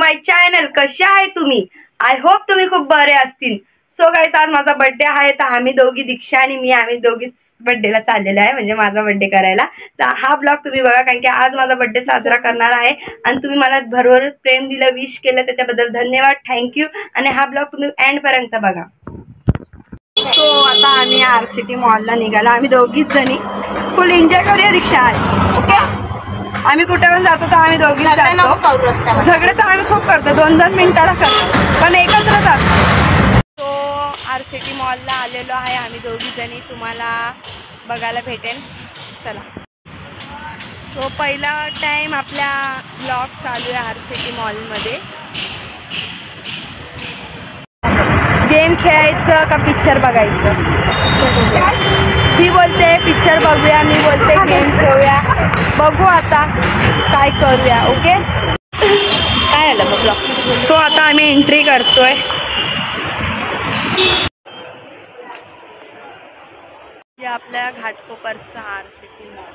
माय channel. कसे आहे तुम्ही? आय होप तुम्ही खूप बरे असतील. सो गाइस, आज माझा बर्थडे आहे तर आम्ही दोघी, दीक्षा आणि मी, आम्ही दोघीच बर्थडेला चाललेलो आहे, म्हणजे माझा बर्थडे करायला. तर हा ब्लॉग तुम्ही बघा, कारण की आज माझा बर्थडे साजरा करणार आहे आणि तुम्ही मला भरभरून प्रेम दिलं, विश केलं, त्याच्याबद्दल धन्यवाद, थँक्यू. आणि हा ब्लॉग तुम्ही एंड पर्यंत बघा. सो आता आम्ही RCT मॉलला निघालो, आम्ही दोघीच जणी. फुल एन्जॉय करूया दीक्षा आज. ओके, आम्ही कुठे पण जातो तर आम्ही दोघीच जातो. झगडे तर आम्ही खूप करतो, 2-2 मिनिटाला करतो, पण एकत्र जातो. तो RCT मॉलला आलेलो आहे आम्ही दोघी जणी, तुम्हाला बघायला भेटेल. चला. सो पहिला टाइम आपल्या ब्लॉग चालू आहे RCT मॉलमध्ये. गेम खेळायचं का पिक्चर बघायचं? ती बोलते पिक्चर बघूया, मी बोलते गेम खेळूया. बघू आता काय करूया. ओके, काय आलं बघ ब्लॉग. सो आता आम्ही एंट्री करतोय. आपल्या घाटकोपरचा RCT मॉल.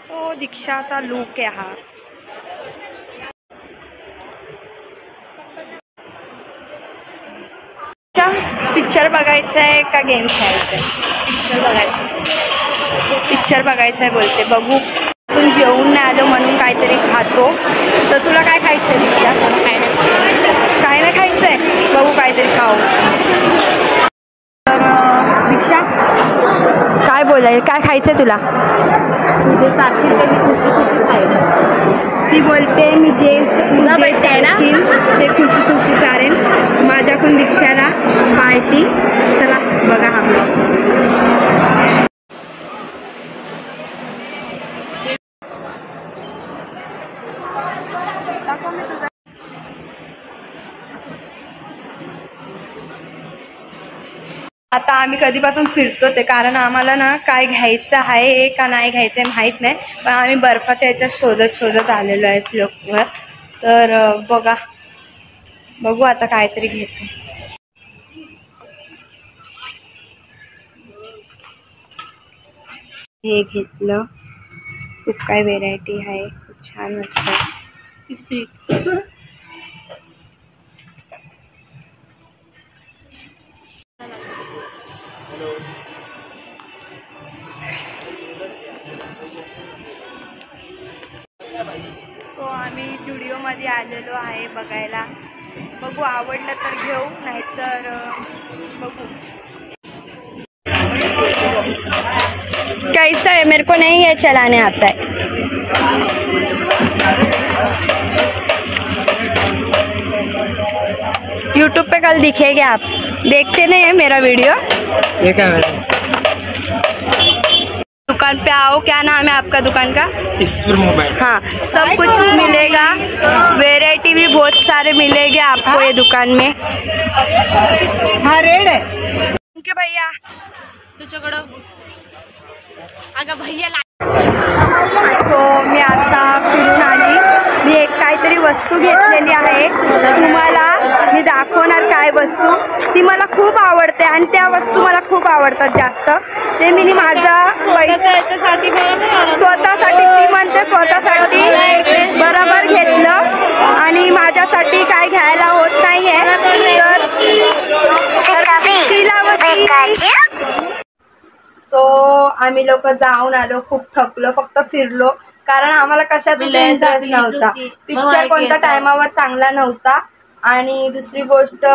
सो दीक्षाचा लुक आहे हा. पिक्चर बघायचं आहे का गेम खेळायचं आहे? पिक्चर बघायचं आहे बोलते. बघू. आपण जेवून नाही आलो म्हणून काहीतरी खातो. तर तुला काय खायचं आहे दीक्षा? काय नाही खायचं आहे? बघू काहीतरी खाऊ. तर दीक्षा काय बोलाय, काय खायचं आहे तुला? तुझे चालशील तर मी खुशी खुशी खाईन. ती बोलते मी जे चालशील ते खुशी खुशी चालेल. माझ्याकडून दीक्षाला पार्टी. चला बघा हा ब्लॉग. आता आम्ही कधीपासून फिरतोच आहे, कारण आम्हाला ना काय घ्यायचं आहे का नाही घ्यायचं आहे माहीत नाही, पण आम्ही बर्फाच्या याच्यात शोधत आलेलो आहे स्लोपवर. तर बघू आता काहीतरी घेतो. हे घेतलं. खूप काय व्हेरायटी आहे, खूप छान वाटतं. तो आम्ही स्टुडिओमध्ये आलेलो आहे बघायला. बघू, आवडलं तर घेऊ, नाहीतर बघू. कैसा है? मेरे को नहीं है चलाने आता है. यूट्यूब पे कल दिखेगा, आप देखते नहीं है मेरा वीडियो? दुकान पे आओ. क्या नाम है आपका दुकान का? ईश्वर मोबाइल. हाँ, सब कुछ मिलेगा, वेराइटी भी बहुत सारे मिलेंगे आपको ये दुकान में. हाँ, रेड है. थैंक यू भैया. तुझ्याकडं अगं भैया. तो मी आता फिरून आली. मी एक काहीतरी वस्तू घेतलेली आहे, तुम्हाला मी दाखवणार काय वस्तू. ती मला खूप आवडते आणि त्या वस्तू मला खूप आवडतात जास्त. ते मी माझा पैसा याच्यासाठी स्वतःसाठी, ती म्हणते स्वतःसाठी बरोबर घेतलं आणि माझ्यासाठी काय घ्यायला होत नाही आहे. सो आम्ही लोक जाऊन आलो, खूप थकलो, फक्त फिरलो, कारण आम्हाला कशातच इंटरेस्ट नव्हता. पिक्चर कोणत्या टायमावर चांगला नव्हता आणि दुसरी गोष्ट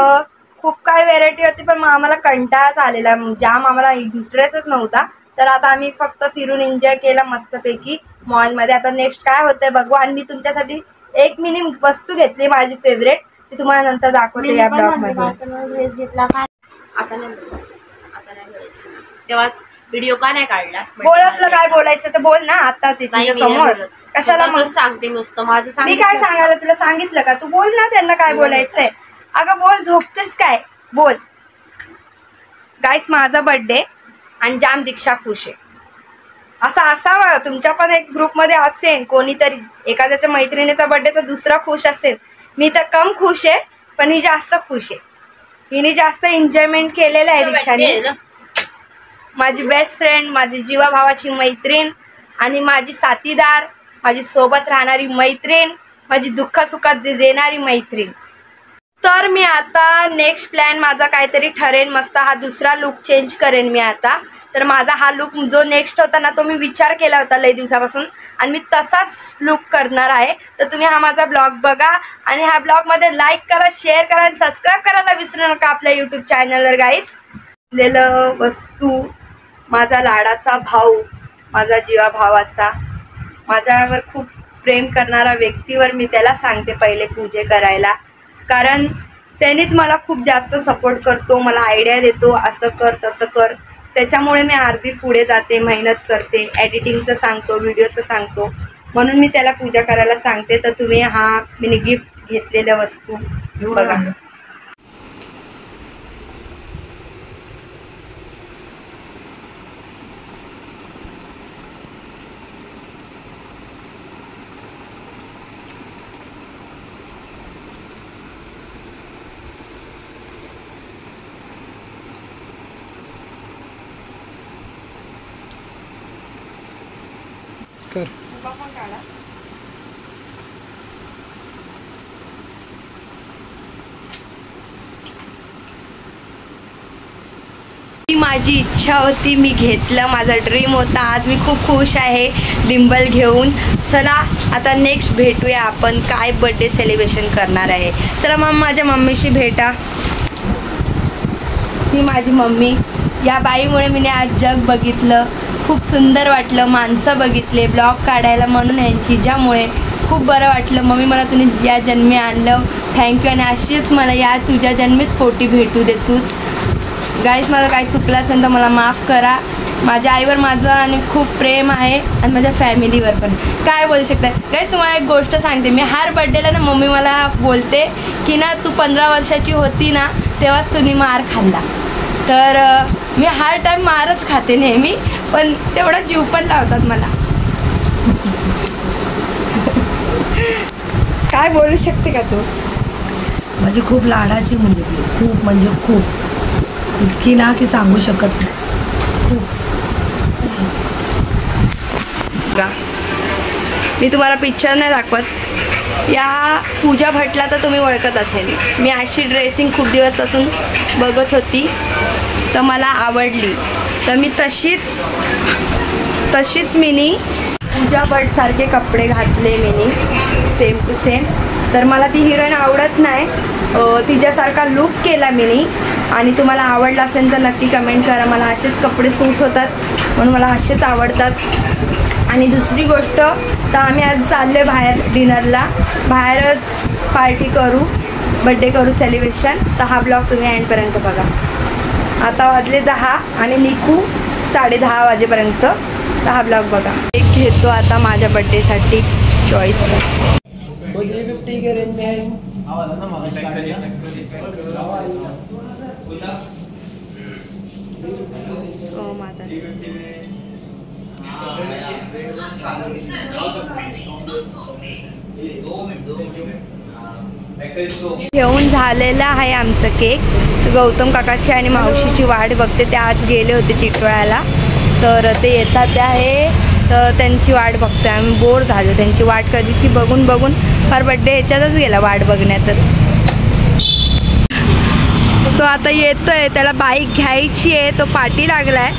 खूप काय व्हेरायटी होती, पण आम्हाला कंटाळाच आलेला, जाम आम्हाला इंटरेस्टच नव्हता. तर आता आम्ही फक्त फिरून एन्जॉय केला मस्तपैकी मॉलमध्ये. आता नेक्स्ट काय होतंय बघू. आणि मी तुमच्यासाठी एक मिनी वस्तू घेतली माझी फेवरेट, ती तुम्हाला नंतर दाखवते या ब्लॉगमध्ये. आता नाही तेव्हाच व्हिडिओ का नाही काढलास? बोलतलं काय बोलायचं तर बोल ना आताच तुझ्या समोर. कशाला मग सांगते नुसतं माझं? मी काय सांगायला तुला सांगितलं का? तू बोल ना त्यांना काय बोलायचंय. अगं बोल, झोपतेस काय? बोल. गाईस, माझा बर्थडे आणि जाम दीक्षा खुश आहे. असं असावं. तुमच्या पण एक ग्रुपमध्ये असेल कोणीतरी, एखाद्याच्या मैत्रिणीचा बर्थडे तर दुसरा खुश असेल. मी तर कम खुश आहे, पण ही जास्त खुश आहे. हिने जास्त एन्जॉयमेंट केलेलं आहे दीक्षाने. माझी बेस्ट फ्रेंड, माझी जीवा भावाची मैत्रीण आणि माझी साथीदार माझी सोबत राहणारी मैत्रीण, माझी दुःखसुखात देणारी मैत्रीण. तर मी आता नेक्स्ट प्लॅन माझा काहीतरी ठरेन मस्त. हा दुसरा लुक चेंज करेन मी आता. तर माझा हा लुक जो नेक्स्ट होता ना तो मी विचार केला होता लई दिवसापासून आणि मी तसाच लुक करणार आहे. तर तुम्ही हा माझा ब्लॉग बघा आणि ह्या ब्लॉगमध्ये लाईक करा, शेअर करा आणि सबस्क्राईब करायला विसरू नका आपल्या यूट्यूब चॅनलवर गाईस. दिलेलं वस्तू, माझा लाडाचा भाऊ, माझा जीवा भावाचा, माझ्यावर खूप प्रेम करणारा व्यक्तीवर मी त्याला सांगते पहिले पूजे करायला. कारण त्यानेच मला खूप जास्त सपोर्ट करतो, मला आयडिया देतो असं कर तसं कर. त्याच्यामुळे मी अर्धी पुढे जाते, मेहनत करते, एडिटिंगचं सांगतो, व्हिडिओचं सांगतो, म्हणून मी त्याला पूजा करायला सांगते. तर तुम्ही हा मी गिफ्ट घेतलेल्या वस्तू बघा. कर माझी इच्छा होती, मी घेतलं, माझा ड्रीम होता. आज मी खूप खुश आहे डिंबल घेऊन. चला आता नेक्स्ट भेटूया आपण काय बर्थडे सेलिब्रेशन करणार आहे. चला मग माझ्या मम्मीशी भेटा. ही माझी मम्मी. या बाईमुळे मी आज जग बघितलं, खूप सुंदर वाटलं, माणसं बघितले, ब्लॉग काढायला म्हणून यांची ज्यामुळे खूप बरं वाटलं. मम्मी मला तुम्ही या जन्मी आणलं, थँक्यू. आणि अशीच मला या तुझ्या जन्मीत पोटी भेटू दे तूच. गाईस मला काही चुकलं असेल तर मला माफ करा. माझ्या आईवर माझं आणि खूप प्रेम आहे आणि माझ्या फॅमिलीवर पण. काय बोलू शकता गाईस. तुम्हाला एक गोष्ट सांगते, मी हर बड्डेला ना मम्मी मला बोलते की ना तू 15 वर्षाची होती ना तेव्हाच तुम्ही मार खाल्ला. तर मी हर टाईम मारच खाते नेहमी, पण तेवढा जीव पण लावतात मला. काय बोलू शकते का तू. माझी खूप लाडाची मुलगी, खूप म्हणजे खूप, इतकी ना की सांगू शकत नाही. खूप मी तुम्हाला पिक्चर नाही दाखवत. या पूजा भटला तर तुम्ही ओळखत असेल. मी अशी ड्रेसिंग खूप दिवसपासून बघत होती तर मला आवडली, तर मी तशीच मिनी पूजा भटसारखे कपडे घातले मिनी, सेम टू सेम. तर मला ती हिरोईन आवडत नाही, तिच्यासारखा लुक केला मिनी. आणि तुम्हाला आवडला असेल तर नक्की कमेंट करा. मला असेच कपडे सूट होतात म्हणून मला असेच आवडतात. आणि दुसरी गोष्ट तर आम्ही आज चाललो बाहेर डिनरला, बाहेरच पार्टी करू, बड्डे करू सेलिब्रेशन. तर हा ब्लॉग तुम्ही एंडपर्यंत बघा. आता वाजले 10 आणि निघू 10:30 वाजेपर्यंत. तर हा ब्लॉग बघा. एक घेतो आता माझ्या बड्डेसाठी चॉईस. घेऊन झालेला आहे आमचं केक. गौतम काकाची आणि मावशीची वाट बघते. ते आज गेले होते टिटोळ्याला, तर ते येतात आहे, तर त्यांची वाट बघते आम्ही. बोर झालो त्यांची वाट कधीची बघून बघून. फार बड्डे ह्याच्यातच गेला, वाट बघण्यातच. सो आता येतोय, त्याला बाईक घ्यायची आहे, तो पाठी लागलाय.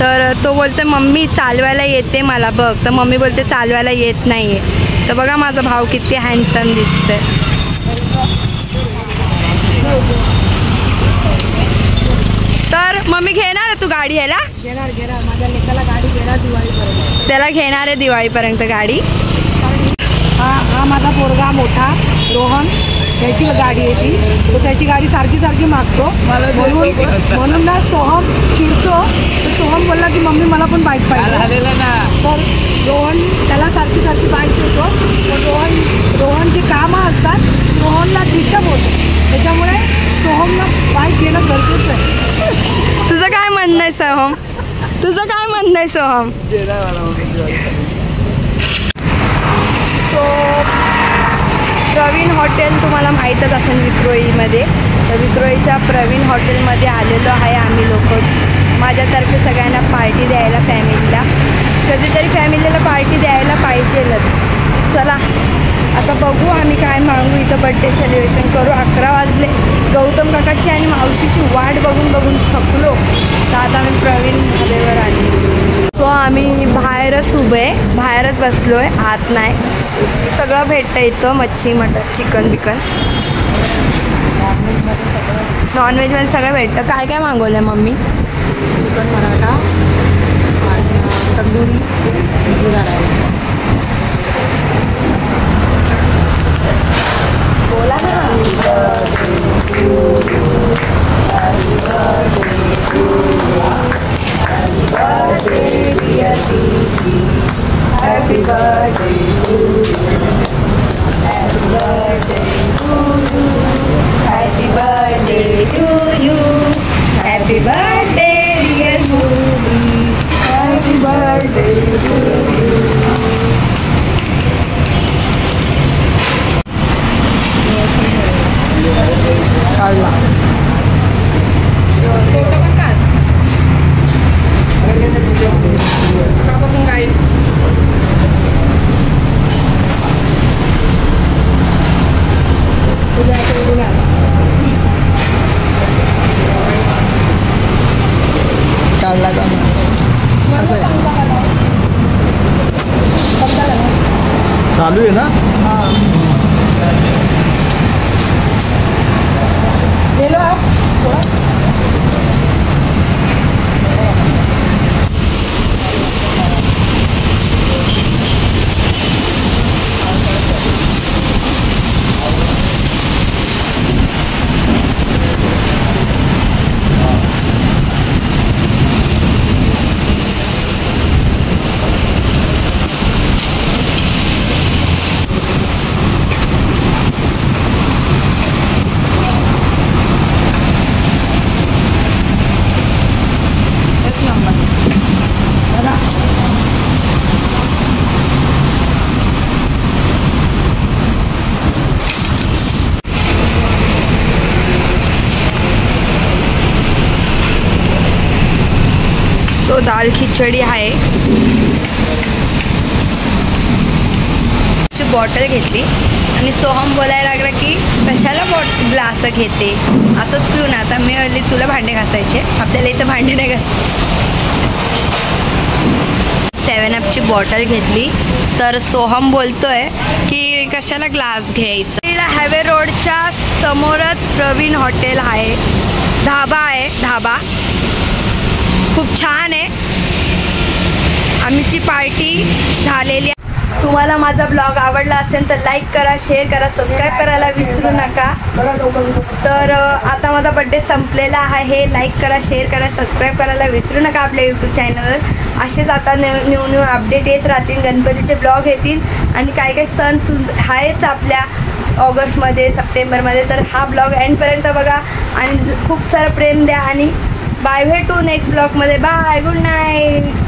तर तो बोलतो मम्मी चालवायला येते मला बघ. तर मम्मी बोलते चालवायला येत नाही आहे. तर बघा माझा भाऊ किती हँडसम दिसतोय. तर मम्मी घेणार आहे तू गाडी यायला? घेणार माझ्या लेकाला गाडी घेणार दिवाळीपर्यंत. त्याला घेणार आहे दिवाळीपर्यंत गाडी. हा माझा पोरगा मोठा रोहन, त्याची गाडी आहे ती, तो त्याची गाडी सारखी मागतो. म्हणून ना सोहम चिडतो. तर सोहम बोलला की मम्मी मला पण बाईक पाहिजे. तर रोहन त्याला सारखी बाईक देतो. तर रोहनची कामं असतात, रोहनला डिस्टर्ब होतं, त्याच्यामुळे सोहमला बाईक घेणं गरजेचं आहे. तुझं काय म्हणणं आहे सोहम? तुझं काय म्हणणं आहे सोहम? सो प्रवीण हॉटेल तुम्हाला माहीतच असेल विक्रोळीमध्ये. तर विक्रोळीच्या प्रवीण हॉटेलमध्ये आलेलो आहे आम्ही लोक. माझ्यातर्फे सगळ्यांना पार्टी द्यायला, फॅमिलीला कधीतरी फॅमिलीला पार्टी द्यायला पाहिजेलच. चला आता बघू आम्ही काय मागू, इथं बड्डे सेलिब्रेशन करू. 11 वाजले. गौतम काकाची आणि मावशीची वाट बघून बघून थकलो, तर आता आम्ही प्रवीण ढाब्यावर आले. सो आम्ही बाहेरच उभे, बाहेरच बसलो आहे, आत नाही. सगळं भेटतं इथं, मच्छी मटन चिकन बिकन, नॉनव्हेजमध्ये सगळं भेटतं. काय काय मागवलं आहे मम्मी? चिकन पराठा आणि तंदुरी जिरा राईस. बोला ना. Happy birthday to you. Happy birthday to you. Happy birthday to you. Happy birthday dear Moody. Happy birthday to you. काढला सकाळपासून गाईस काढला का असं चालू आहे ना. गेलो सो दाल खिचडी आहे. बॉटल घेतली आणि सोहम बोलायला लागला की कशाला ग्लास घेते, असंच पिऊ ना. आता मी म्हणली तुला भांडे घासायचे, आपल्याला इथं भांडे नाही घासायचे. 7 अपची बॉटल घेतली, तर सोहम बोलतोय की कशाला ग्लास घ्यायचा. हायवे रोडच्या समोरच प्रवीण हॉटेल आहे, ढाबा आहे. ढाबा खूप छान आहे. आमची पार्टी झालेली आहे. तुम्हाला माझा ब्लॉग आवडला असेल तर लाईक करा, शेअर करा, सबस्क्राईब करायला विसरू नका. तर आता माझा बड्डे संपलेला आहे. लाईक करा, शेअर करा, सबस्क्राईब करायला विसरू नका आपल्या यूट्यूब चॅनलवर. असेच आता न्यू अपडेट येत राहतील. गणपतीचे ब्लॉग येतील आणि काही सण आहेच आपल्या ऑगस्टमध्ये, सप्टेंबरमध्ये. तर हा ब्लॉग एंडपर्यंत बघा आणि खूप सारं प्रेम द्या आणि बाय. भेटू नेक्स्ट ब्लॉगमध्ये. Bye, good night.